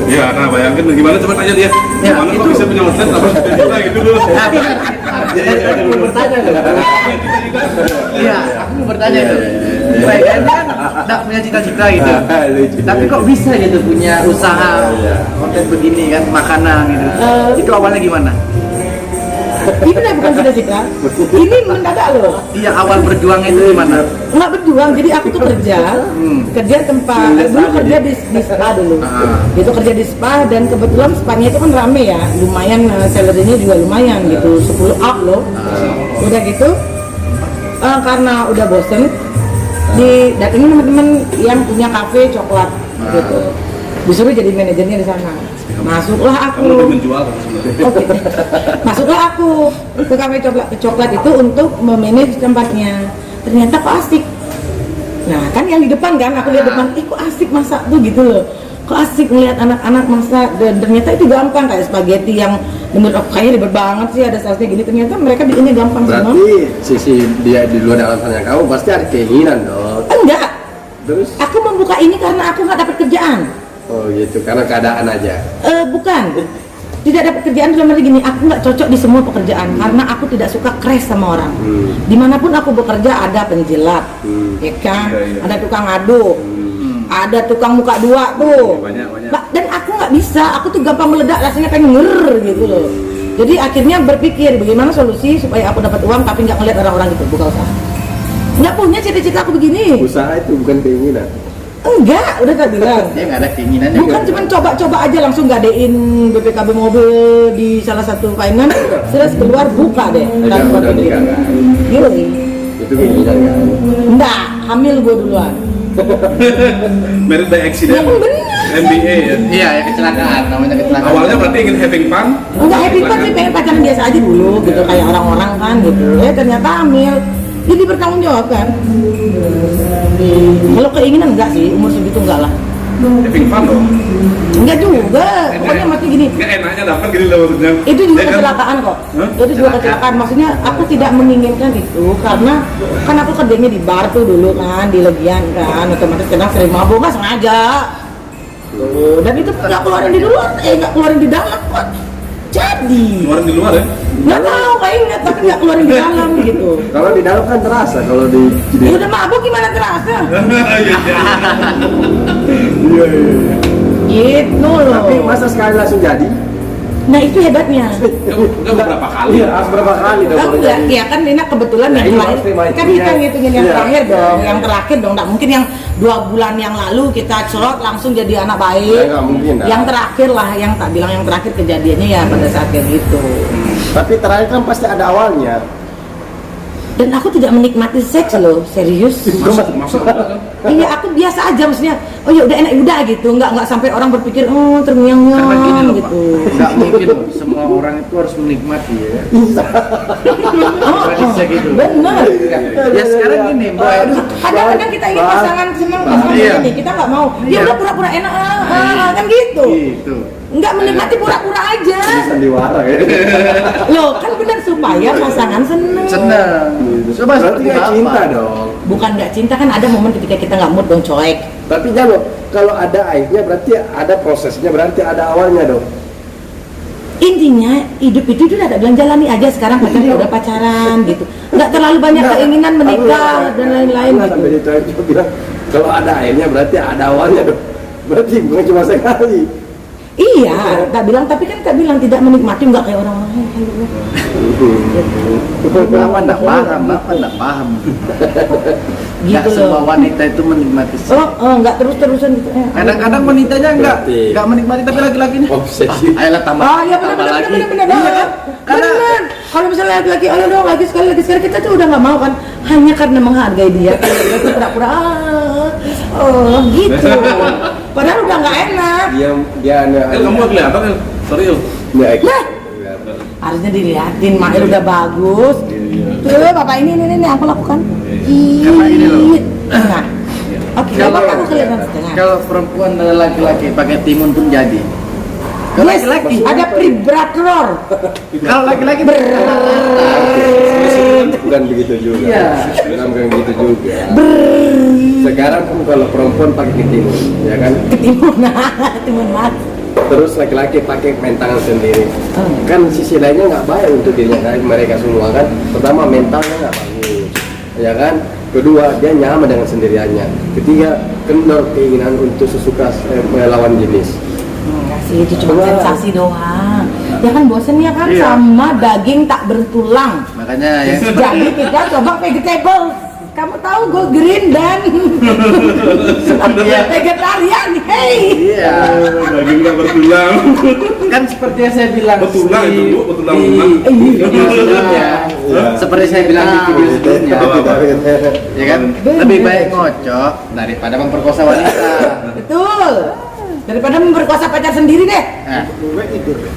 Iya, nah bayangin gimana, coba tanya dia. Ya, Gimana kok itu. bisa punya outlet apa cita-cita gitu dulu. Aku mau bertanya loh. Iya, aku mau bertanya loh. Mbak Ega kan nggak punya cita-cita gitu. Lucu. Tapi kok bisa gitu punya usaha outlet begini kan, makanan gitu. Itu awalnya gimana? Ini bukan cita-cita, ini mendadak loh. Iya, awal berjuang itu gimana? Nggak berjuang, jadi aku tuh kerja tempat dulu kerja di spa dulu. Itu kerja di spa dan kebetulan spanya itu kan rame ya, lumayan salary-nya juga lumayan gitu, 10 up loh. Udah gitu, karena udah bosen, didatengin teman-teman yang punya kafe coklat gitu, disuruh jadi manajernya di sana. Masuklah Kamu lebih aku. menjual kan sebenarnya. Oke. Masuklah aku ke kafe coklat itu untuk memanage tempatnya. Ternyata kok asik. Nah, kan yang di depan kan, aku lihat depan, kok asik masak tuh gitu loh. Kok asik melihat anak-anak masak, dan ternyata itu gampang, kayak spaghetti yang menurut aku kayaknya ribet banget sih, ada sausnya gini, ternyata mereka bikinnya gampang semua. Berarti sisi dia di luar dalam sana kamu pasti ada keinginan dong. Enggak. Terus? Aku membuka ini karena aku nggak dapat kerjaan. Oh gitu, karena keadaan aja. Bukan. Tidak dapat kerjaan dalam arti gini, aku nggak cocok di semua pekerjaan karena aku tidak suka crash sama orang. Dimanapun aku bekerja ada penjilat, ya kan? Iya. Ada tukang aduk, ada tukang muka dua tuh. Banyak. Dan aku nggak bisa, aku tuh gampang meledak, rasanya pengen gitu loh. Jadi akhirnya berpikir bagaimana solusi supaya aku dapat uang tapi nggak ngeliat orang-orang gitu, buka usaha. Nggak punya cita-cita aku begini. Usaha itu bukan keinginan. Enggak, udah tak bilang. Dia nggak ada keinginannya. Bukan cuma coba-coba aja langsung gadein BPKB mobil di salah satu finance, terus keluar buka deh. Udah nikah kan? Gila. Itu keinginan kan? Enggak, hamil gue duluan. Married by accident. Ya, bener. MBA ya. Iya, ya kecelakaan, namanya kecelakaan. Awalnya berarti ingin having fun. Enggak happy kan sih, pengen pacaran biasa aja dulu gitu, kayak orang-orang kan gitu. Ternyata hamil. Jadi bertanggung jawab kan. Kalau keinginan enggak sih, umur segitu enggak lah. Having fun dong. Enggak juga, pokoknya mesti gini. Nggak enaknya dapat gini loh maksudnya. Itu juga Ya kan? kecelakaan kok. Hah? Itu juga kecelakaan. Maksudnya aku tidak menginginkan itu karena kan aku kerjanya di bar tuh dulu kan, di Legian kan, otomatis kadang sering mabuk nggak sengaja. Tuh, dan itu nggak keluarin di luar, nggak keluarin di dalam kok. Jadi Keluarin di luar ya. nggak tahu, nggak ingat tapi nggak keluarin di dalam gitu. Kalau di dalam kan terasa, kalau di Ya udah mabuk gimana terasa? Iya. Gitu loh. Tapi masa sekali langsung jadi? Nah itu hebatnya. Udah beberapa kali. Iya, harus berapa kali dong Kan baru enggak, jadi. ya kan Nina kebetulan Nah, yang ini terakhir pasti main kan dunia. kita ngitungin yang Iya. terakhir dong, yang terakhir dong, nggak mungkin yang 2 bulan yang lalu kita cerot langsung jadi anak baik. Ya, nggak mungkin lah. Yang terakhir lah, yang tak bilang yang terakhir kejadiannya ya pada saat kayak gitu. Tapi terakhir kan pasti ada awalnya. Dan aku tidak menikmati seks loh, serius. Masuk. Iya, aku biasa aja maksudnya. Oh ya udah enak udah gitu, nggak sampai orang berpikir Karena oh gini terngiang-ngiang loh, gitu. Pak. Nggak mungkin semua orang itu harus menikmati ya. Bisa gitu. Bener. Ya sekarang gini, Mbak. Kadang-kadang kita ingin pasangan senang pasangan Iya. ini, kita nggak mau. Ya Iya. udah pura-pura enak kan gitu. Gitu. Nggak menikmati pura-pura aja. Sandiwara ya. Loh kan benar supaya pasangan seneng. Senang. Coba Berarti seperti nggak apa? cinta dong. Bukan nggak cinta, kan ada momen ketika kita nggak mood dong coek. Tapi jangan, kalau ada aibnya berarti ada prosesnya, berarti ada awalnya dong. Intinya hidup itu udah bilang jalani aja sekarang pacaran udah pacaran gitu. Nggak terlalu banyak keinginan menikah dan lain-lain Aku gitu. sampai itu cuma bilang kalau ada aibnya berarti ada awalnya dong. Berarti bukan cuma sekali. Iya, tak bilang, tapi kan tak bilang tidak menikmati, nggak kayak orang-orang Bapak nggak paham, Bapak nggak paham. Nggak gitu semua loh. wanita itu menikmati seks. Nggak terus-terusan gitu. Kadang-kadang wanitanya Berarti- nggak menikmati, tapi laki-lakinya Obsesi. ayolah tambah, Iya tambah lagi. benar. Iya kan? Karena Benar. Kalau misalnya laki-laki, ayo dong lagi sekali, kita tuh udah nggak mau kan, hanya karena menghargai dia. Kita tuh pura-pura, gitu. Padahal udah nggak enak. Dia Kamu nggak kelihatan El? Sorry El. Dia Nah, harusnya dilihatin, Mail udah bagus. Tuh, bapak ini aku lakukan. Karena ini loh. Nah, oke, Kalau- bapak aku kelihatan setengah. Kalau perempuan dan laki-laki pakai timun pun jadi. Kalau Yes, laki-laki, ada vibrator. kalau laki-laki bukan begitu juga. Iya. Bukan begitu juga. Sekarang pun kalau perempuan pakai ketimun, ya kan? Ketimun mas. Terus laki-laki pakai mentangan sendiri. Kan sisi lainnya nggak baik untuk dirinya kan mereka semua kan. Pertama mentalnya nggak bagus, ya kan? Kedua dia nyaman dengan sendiriannya. Ketiga kendor keinginan untuk sesuka lawan jenis. Enggak sih, itu cuma Wah. sensasi doang. Ya kan bosen ya kan Iya. sama daging tak bertulang. makanya ya. Jadi kita coba vegetable. Kamu tahu go green dan vegetarian. Hey. Iya. Daging nggak bertulang. Kan seperti yang saya bilang Betulang di- itu, Bu, betulang di betulang. video sebelumnya. Iya. Seperti saya bilang di video sebelumnya, ya kan? Bener. Lebih baik ngocok daripada memperkosa wanita. Betul. Daripada memperkosa pacar sendiri deh. Nah,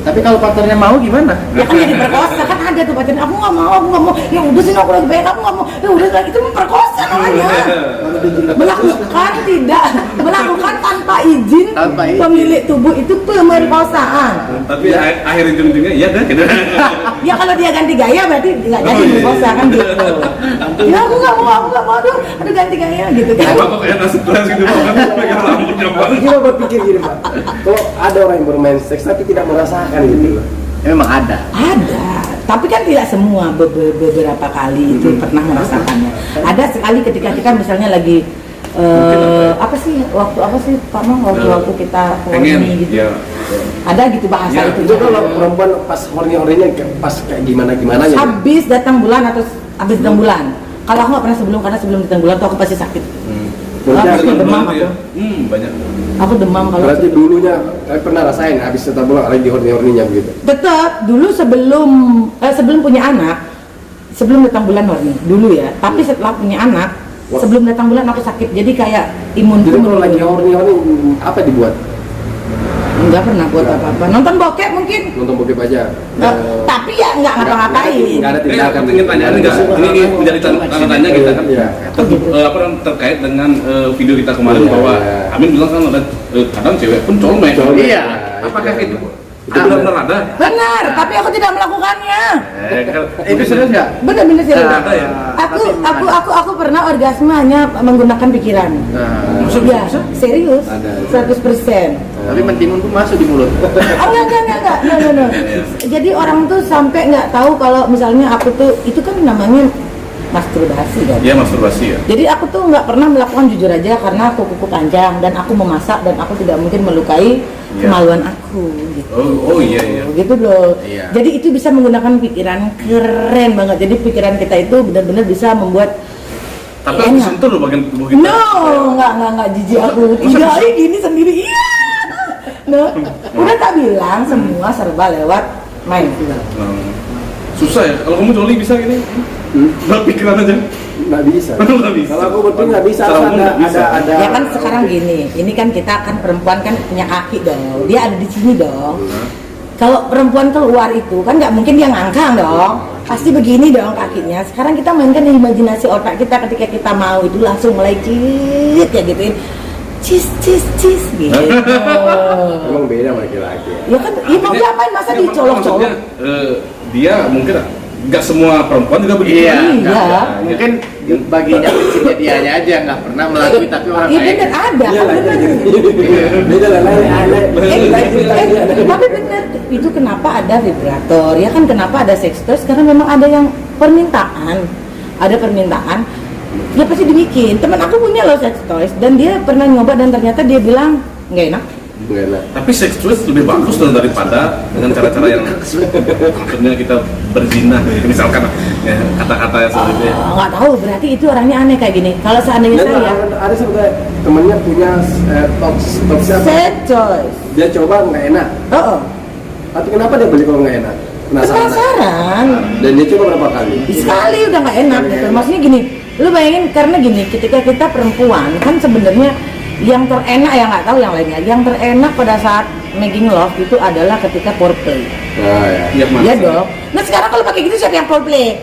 tapi kalau pacarnya mau gimana? Ya kan jadi perkosa kan ada tuh pacarnya. Aku nggak mau. Ya udah sih aku lagi baik, aku nggak mau. Ya udah itu memperkosa namanya. Melakukan tanpa izin Tanpa izin. pemilik tubuh itu pemerkosaan. Tapi akhir ujung-ujungnya iya kan? Ya kalau dia ganti gaya berarti nggak jadi berkosa kan gitu. Ya aku nggak mau aduh ganti gaya gitu kan. Apa kayak nasib kelas gitu kan? Pakai rambutnya Pak. Coba berpikir gini Pak, kalau ada orang yang bermain seks tapi tidak merasakan gitu loh. Ya, memang ada. Ada, tapi kan tidak semua, beberapa kali itu pernah merasakannya. Ada sekali ketika kita misalnya lagi apa sih Pak Mang, waktu kita Pengen, horny gitu. ya. Ada gitu bahasa Ya, itu. Itu kalau perempuan pas horny-hornynya pas kayak gimana nya. Habis datang bulan atau habis datang bulan. Kalau aku nggak pernah sebelum, karena sebelum datang bulan tuh aku pasti sakit. Berarti, Aku demam Betul, ya. aku. Banyak. Aku demam kalau berarti dulunya kalian pernah rasain habis setelah bulan lagi horny-hornynya begitu. tetap dulu sebelum punya anak, sebelum datang bulan horny dulu ya. Tapi setelah punya anak, Wah. sebelum datang bulan aku sakit. Jadi kayak imunku Jadi kalau lagi menurun. horny-horny apa dibuat? Nggak pernah buat apa-apa. Nonton bokep mungkin. Nonton bokep aja. Tapi ya nggak ngapa-ngapain. Nggak ada tindakan. Ingin tanya enggak? Ini menjadi tanda tanya kita kan. Iya. Apa terkait dengan video kita kemarin Iya, bahwa iya. Amin bilang kan ada kadang cewek pun colmek. Colmek. Iya. Apakah itu? Itu benar-benar ada? Benar, tapi aku tidak melakukannya. Itu serius nggak? Benar-benar serius. Ada ya? Aku pernah orgasme hanya menggunakan pikiran. Nah, Iya, serius. Ada. 100%. tapi mentimun pun masuk di mulut. Enggak. No. Jadi orang tuh sampai nggak tahu kalau misalnya aku tuh, itu kan namanya masturbasi kan. Iya, masturbasi ya. Jadi aku tuh nggak pernah melakukan, jujur aja, karena kuku panjang dan aku memasak dan aku tidak mungkin melukai Iya. kemaluan aku gitu. Oh iya. Gitu loh. Iya. Jadi itu bisa menggunakan pikiran, keren banget. Jadi pikiran kita itu benar-benar bisa membuat Tapi aku enak. sentuh loh bagian tubuh kita. No, nggak jijik aku. Tidak, gini sendiri. Iya. No, udah tak bilang semua serba lewat main film. Susah ya. Kalau kamu coli bisa gini? Berpikiran aja. Nggak bisa. Nggak bisa. Kalau aku betul nggak bisa. Secara umum nggak bisa. Ada. Ya kan sekarang gini, ini kan kita kan perempuan kan punya kaki dong. Dia ada di sini dong. Kalau perempuan keluar itu kan nggak mungkin dia ngangkang dong. Pasti begini dong kakinya. Sekarang kita mainkan imajinasi otak kita ketika kita mau itu langsung mulai cit ya gituin. Cis gitu. Emang beda sama laki-laki. Ya kan, ya mau diapain masa Maksudnya, dicolok-colok? dia mungkin nggak semua perempuan juga begitu. Iya. Iya. Mungkin baginya kecilnya dianya aja nggak pernah melalui, tapi orang Iya lain. bener ada, Iya lah, bener. beda lah, lain. Tapi bener, itu kenapa ada vibrator? Ya kan kenapa ada sex toys? Karena memang ada yang permintaan, ya pasti dibikin. Teman aku punya loh sex toys dan dia pernah nyoba dan ternyata dia bilang nggak enak. nggak enak. Tapi sex toys lebih bagus dong daripada dengan cara-cara yang maksudnya kita berzina, misalkan ya, kata-kata yang seperti itu. Nggak tahu, berarti itu orangnya aneh kayak gini. Kalau seandainya Dan saya ada sebetulnya temennya punya tops apa? sex toys. Dia coba nggak enak. Oh, Tapi kenapa dia beli kalau nggak enak? penasaran. Dan dia coba berapa kali? Sekali udah nggak enak gitu. Maksudnya gini, lu bayangin karena gini, ketika kita perempuan kan sebenarnya yang terenak ya nggak tahu yang lainnya. Yang terenak pada saat making love itu adalah ketika foreplay. Nah, ya. Iya, Iya dong. Nah sekarang kalau pakai gitu siapa yang foreplay?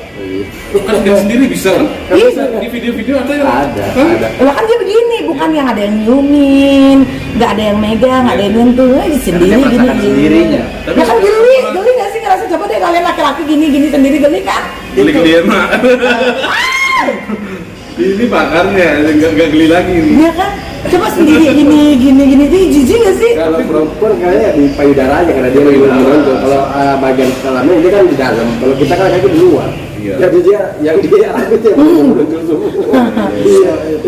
Kan dia sendiri bisa kan? Bisa. Di video-video ada yang Ada. Lah kan dia begini, bukan yang ada yang nyiumin, nggak ada yang megang, nggak ada yang nyentuh, sendiri Dia gini. merasakan sendirinya. Ya kan geli nggak sih ngerasa, coba deh kalian laki-laki gini sendiri geli kan? geli-gelian mah. Ini bakarnya, nggak geli lagi ini. Iya kan? Coba sendiri gini, itu jijik nggak sih? Kalau perempuan kayaknya di payudaranya karena dia lebih menonton. Kalau bagian dalamnya dia kan di dalam. Kalau kita kan kaki di luar. Iya. Jadi dia yang dia rambut dia menonton semua. Iya itu.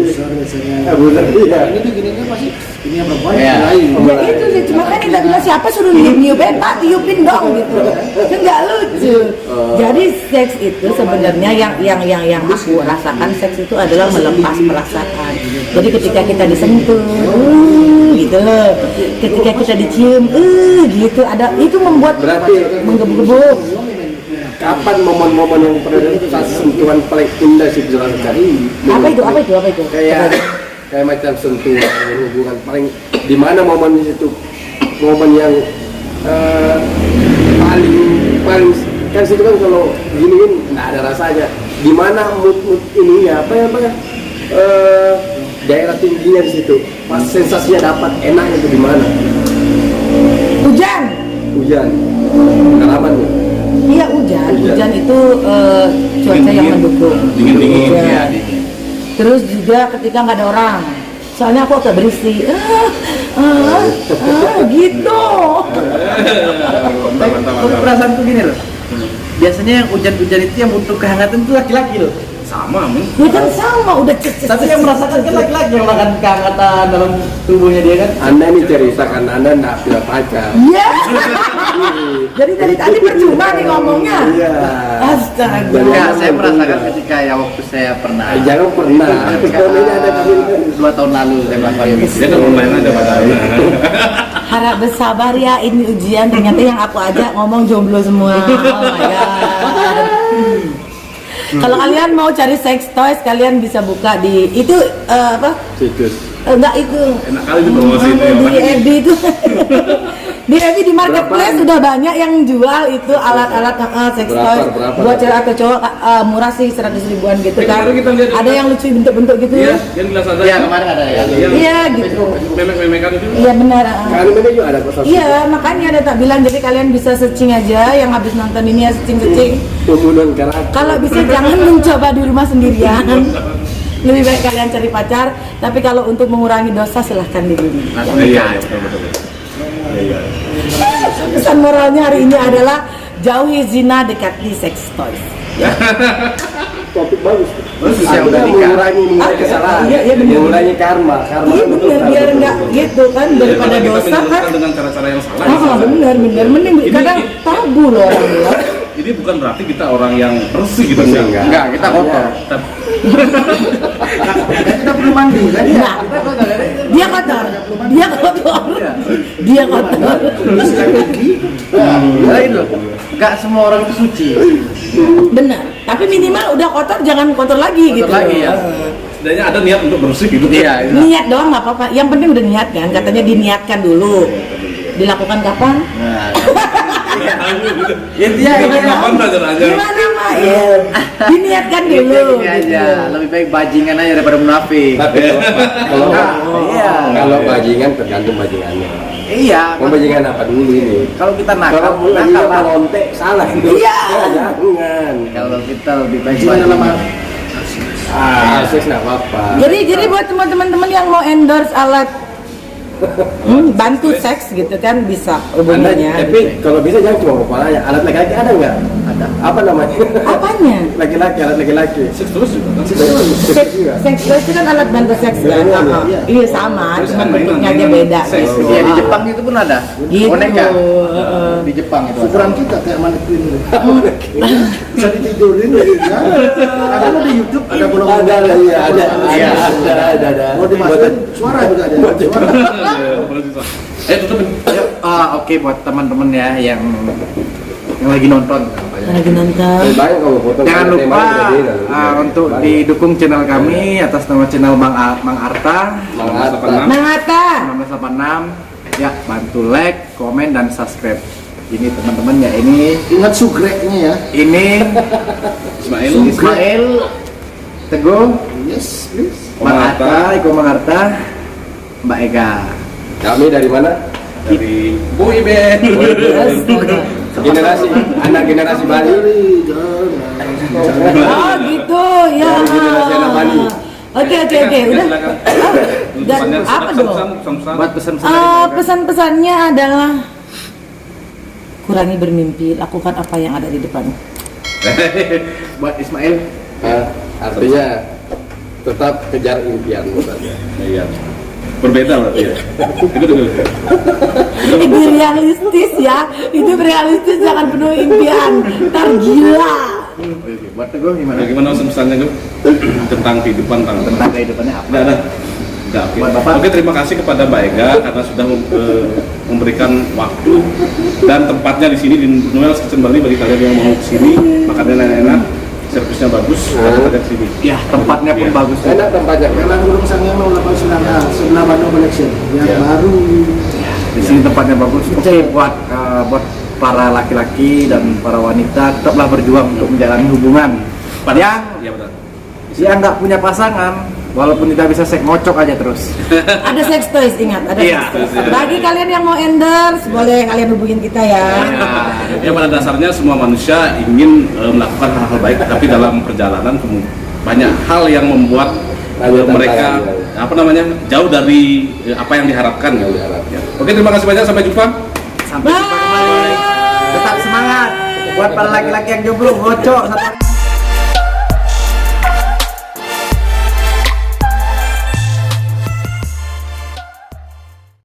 Benar iya. Ini tuh gini kan masih ini yang perempuan Iya. lain. Ya itu sih, cuma kan kita bilang siapa suruh niup Pak, tiupin dong gitu. Kan nggak lucu. Jadi seks itu sebenarnya yang aku rasakan, seks itu adalah melepas perasaan. Jadi ketika kita disentuh, gitu loh. Ketika kita dicium, gitu ada itu membuat Berarti menggebu-gebu. kapan momen-momen yang pernah sentuhan paling indah sih dijelaskan? Apa itu? Kayak macam sentuhan hubungan paling di mana momen itu momen yang paling kan situ kan kalau gini nggak ada rasanya. Di mana mood ininya apa ya daerah tingginya di situ pas sensasinya dapat enaknya itu di mana? Hujan. Pengalaman ya? Iya hujan itu cuaca yang mendukung. Dingin-dingin. Iya. Terus juga ketika nggak ada orang, soalnya aku agak berisi, gitu. Kalau perasaan tuh gini loh. Biasanya yang hujan-hujan itu yang butuh kehangatan itu laki-laki loh. Sama, men. Ya kan sama, udah Tapi yang merasakan kan laki-laki yang merasakan kehangatan dalam tubuhnya dia kan. Anda ini cerita kan Anda nggak punya pacar. Iya. Jadi dari tadi percuma nih ngomongnya. Iya. Astaga. Enggak, saya merasakan ketika ya waktu saya pernah. Jangan pernah. Kalau ini ada kami 2 tahun lalu saya melakukan itu. Dia kan online aja padahal. Harap bersabar ya, ini ujian. Ternyata yang aku ajak ngomong jomblo semua. Oh my god. Kalau kalian mau cari sex toys, kalian bisa buka di itu apa? situs. Enggak itu. Enak kali itu promosi itu ya, Di orang. FB itu. Di FB di marketplace Berapa? udah banyak yang jual itu alat-alat sex toys Berapa? buat cewek atau cowok, murah sih 100 ribuan gitu kan. Kemarin kita lihat Ada yang lucu bentuk-bentuk gitu. Iya, yang di Lazada. Iya, kemarin ada ya. Iya gitu. Memek-memekan itu. Iya benar. Kali ini juga ada kosong. Iya, makanya ada tak bilang, jadi kalian bisa searching aja yang habis nonton ini ya, searching. Pembunuhan karakter. Kalau bisa jangan mencoba di rumah sendirian. Lebih baik kalian cari pacar, tapi kalau untuk mengurangi dosa silahkan dibeli. Iya, betul. Iya. Pesan moralnya hari ini adalah jauhi zina, dekati sex toys. Topik bagus. Bisa Anda udah nikah. mengurangi kesalahan. Iya, benar. Mengurangi karma. Iya benar, biar enggak gitu kan, daripada Kita dosa kan. menyebutkan dengan cara-cara yang salah. Benar, mending kadang tabu loh orang bilang. Ini bukan berarti kita orang yang bersih gitu. Bersih, enggak. Enggak, kita kotor. Tapi- Kita belum mandi kan ya. Nah, dia kotor. Lain loh. Enggak semua orang itu suci. Benar. Tapi minimal udah kotor jangan kotor lagi Kotor gitu. lagi, ya. setidaknya ada niat untuk bersih gitu. Iya, iya. Niat doang nggak apa-apa. Yang penting udah niat kan. Katanya diniatkan dulu. Dilakukan kapan? Nah, Intinya kapan belajar aja. Gimana Mak? Ya, diniatkan dulu. gini aja, lebih baik bajingan aja daripada munafik. Tapi kalau Iya. kalau bajingan tergantung bajingannya. Iya. Mau bajingan apa dulu ini? Kalau kita Kalau nakal, bajingan nakal lah. melontek salah itu. Iya. Jangan. Kalau kita lebih baik Gimana bajingan. lama? Seks nggak apa-apa. Jadi buat teman-teman yang mau endorse alat bantu seks gitu kan bisa Anda, hubungannya. tapi kalau bisa jangan cuma kepalanya. Alat laki-laki ada nggak? ada. Apa namanya? Apanya? Laki-laki, alat laki-laki. Seks terus juga kan? Seks toys itu kan alat bantu seks kan? Iya. Iya sama, Terus cuma ada bentuknya mainan aja beda. seks. gitu. Iya, di Jepang itu pun ada. Gitu. Boneka. Di Jepang itu. Ukuran kita kayak mannequin. Bisa ditidurin ya. Ada di YouTube ada belum Ada, iya, ada. Iya. Ada. Mau dimasukin suara juga ada. Suara. Tutupin. Ayo, oke buat teman-teman ya yang lagi nonton. Lagi nonton. Lebih banyak kalau foto. Jangan temanya lupa beda-beda. untuk didukung channel kami atas nama channel Mang Arta Mang Arta. Mangata. 1986. Ya, bantu like, komen dan subscribe. Ini teman-teman ya, ini Ingat sugreknya ya. Ismail. Ismail, Teguh, Yes, please. Mang Arta, Iko Mang Arta, Mbak Ega. Kami dari mana? Dari Boy Band. Generasi, anak generasi Bali. Oh gitu ya. Dari generasi anak Bali. Oke, udah. Silakan. Dan apa dong? Buat pesan-pesan Pesan-pesannya adalah kurangi bermimpi, lakukan apa yang ada di depan. buat Ismail. Artinya tetap kejar impian. Iya. Berbeda berarti ya. Itu. Itu realistis ya, itu realistis, jangan penuh impian, ntar gila. Oke, buat Teguh gimana? Bagaimana pesan-pesannya tuh tentang kehidupan Tentang kehidupannya apa? Enggak ada. Enggak, oke. Buat Bapak. Oke, terima kasih kepada Mbak Ega karena sudah memberikan waktu dan tempatnya di sini di Noel's Kitchen Bali bagi kalian yang mau ke sini, makannya enak-enak, servisnya bagus, kalian ke sini. Ya, tempatnya pun Iya. bagus. Enak tempatnya. Jalan Gunung Sangyang 089 sebelah Bandung Collection yang Ya. baru. Di sini tempatnya bagus. Oke, buat para laki-laki dan para wanita tetaplah berjuang untuk menjalani hubungan. Yang Iya betul. nggak punya pasangan, walaupun tidak bisa seks, ngocok aja terus. Ada sex toys, ingat, ada Iya. sex toys. Bagi kalian yang mau endorse, boleh kalian hubungin kita ya. Ya pada dasarnya semua manusia ingin melakukan hal-hal baik, tapi dalam perjalanan banyak hal yang membuat Banyak mereka tantangan, jauh dari apa yang diharapkan. Ya. Oke, terima kasih banyak, sampai jumpa. Sampai jumpa kembali. Tetap semangat. Buat para laki-laki yang jomblo, ngocok.